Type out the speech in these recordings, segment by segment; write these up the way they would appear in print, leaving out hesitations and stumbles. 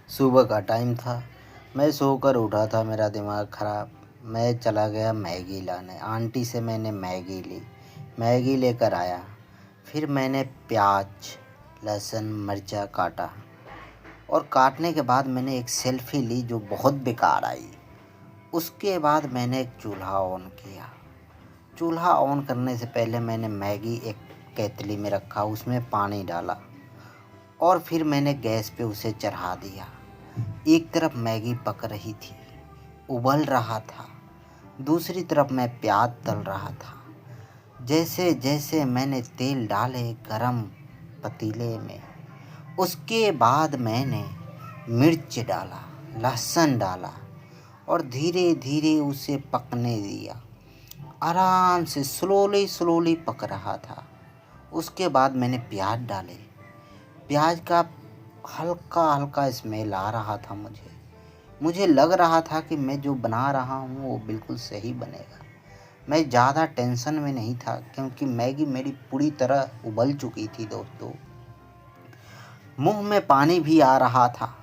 सुबह का टाइम था। मैं सोकर उठा था, मेरा दिमाग ख़राब। मैं चला गया मैगी लाने। आंटी से मैंने मैगी ली। मैगी लेकर आया। फिर मैंने प्याज, लहसुन, मिर्चा काटा और काटने के बाद मैंने एक सेल्फ़ी ली जो बहुत बेकार आई। उसके बाद मैंने एक चूल्हा ऑन किया। चूल्हा ऑन करने से पहले मैंने मैगी एक केतली में रखा, उसमें पानी डाला और फिर मैंने गैस पे उसे चढ़ा दिया। एक तरफ मैगी पक रही थी, उबल रहा था, दूसरी तरफ मैं प्याज तल रहा था। जैसे जैसे मैंने तेल डाले गरम पतीले में, उसके बाद मैंने मिर्च डाला, लहसुन डाला और धीरे धीरे उसे पकने दिया। आराम से स्लोली स्लोली पक रहा था। उसके बाद मैंने प्याज डाले। प्याज का हल्का हल्का स्मेल आ रहा था। मुझे लग रहा था कि मैं जो बना रहा हूँ वो बिल्कुल सही बनेगा। मैं ज़्यादा टेंशन में नहीं था क्योंकि मैगी मेरी पूरी तरह उबल चुकी थी दोस्तों। मुंह में पानी भी आ रहा था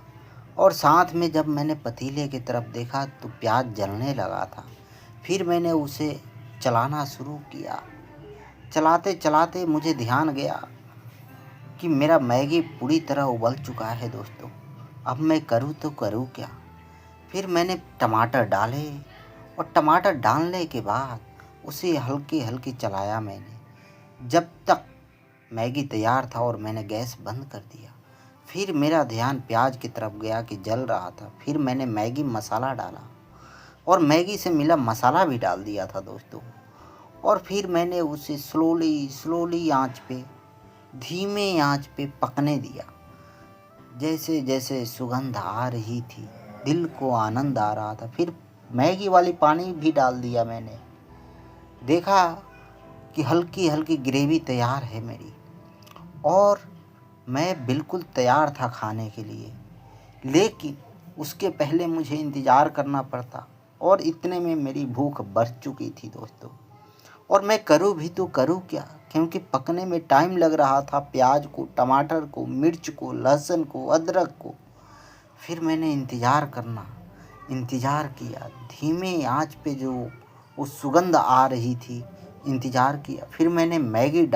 और साथ में जब मैंने पतीले की तरफ देखा तो प्याज जलने लगा था। फिर मैंने उसे चलाना शुरू किया। चलाते चलाते मुझे ध्यान गया कि मेरा मैगी पूरी तरह उबल चुका है दोस्तों। अब मैं करूँ तो करूँ क्या? फिर मैंने टमाटर डाले और टमाटर डालने के बाद उसे हल्की हल्की चलाया मैंने जब तक मैगी तैयार था और मैंने गैस बंद कर दिया। फिर मेरा ध्यान प्याज की तरफ गया कि जल रहा था। फिर मैंने मैगी मसाला डाला और मैगी से मिला मसाला भी डाल दिया था दोस्तों। और फिर मैंने उसे स्लोली स्लोली आंच पे, धीमे आंच पे पकने दिया। जैसे जैसे सुगंध आ रही थी, दिल को आनंद आ रहा था। फिर मैगी वाली पानी भी डाल दिया मैंने। देखा कि हल्की हल्की ग्रेवी तैयार है मेरी और मैं बिल्कुल तैयार था खाने के लिए। लेकिन उसके पहले मुझे इंतज़ार करना पड़ता और इतने में मेरी भूख बढ़ चुकी थी दोस्तों। और मैं करूँ भी तो करूँ क्या, क्योंकि पकने में टाइम लग रहा था। प्याज को, टमाटर को, मिर्च को, लहसुन को, अदरक को। फिर मैंने इंतज़ार किया धीमे आंच पे, जो वो सुगंध आ रही थी, इंतज़ार किया। फिर मैंने मैगी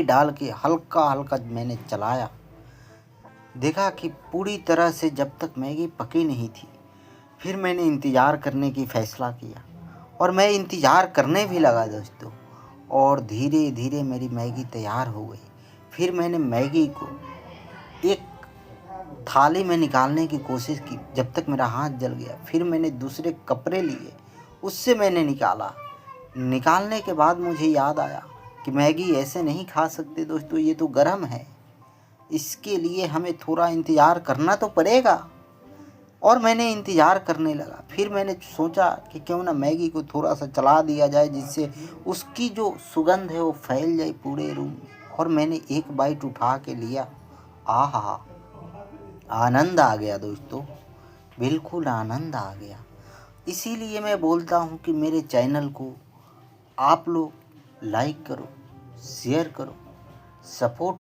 डाल के हल्का हल्का मैंने चलाया। देखा कि पूरी तरह से जब तक मैगी पकी नहीं थी। फिर मैंने इंतज़ार करने की फ़ैसला किया और मैं इंतज़ार करने भी लगा दोस्तों। और धीरे धीरे मेरी मैगी तैयार हो गई। फिर मैंने मैगी को एक थाली में निकालने की कोशिश की जब तक मेरा हाथ जल गया। फिर मैंने दूसरे कपड़े लिए, उससे मैंने निकालने के बाद मुझे याद आया कि मैगी ऐसे नहीं खा सकते दोस्तों, ये तो गर्म है, इसके लिए हमें थोड़ा इंतज़ार करना तो पड़ेगा। और मैंने इंतज़ार करने लगा। फिर मैंने सोचा कि क्यों ना मैगी को थोड़ा सा चला दिया जाए, जिससे उसकी जो सुगंध है वो फैल जाए पूरे रूम में। और मैंने एक बाइट उठा के लिया। आहा, आनंद आ गया दोस्तों, बिल्कुल आनंद आ गया। इसीलिए मैं बोलता हूँ कि मेरे चैनल को आप लोग लाइक करो, शेयर करो, सपोर्ट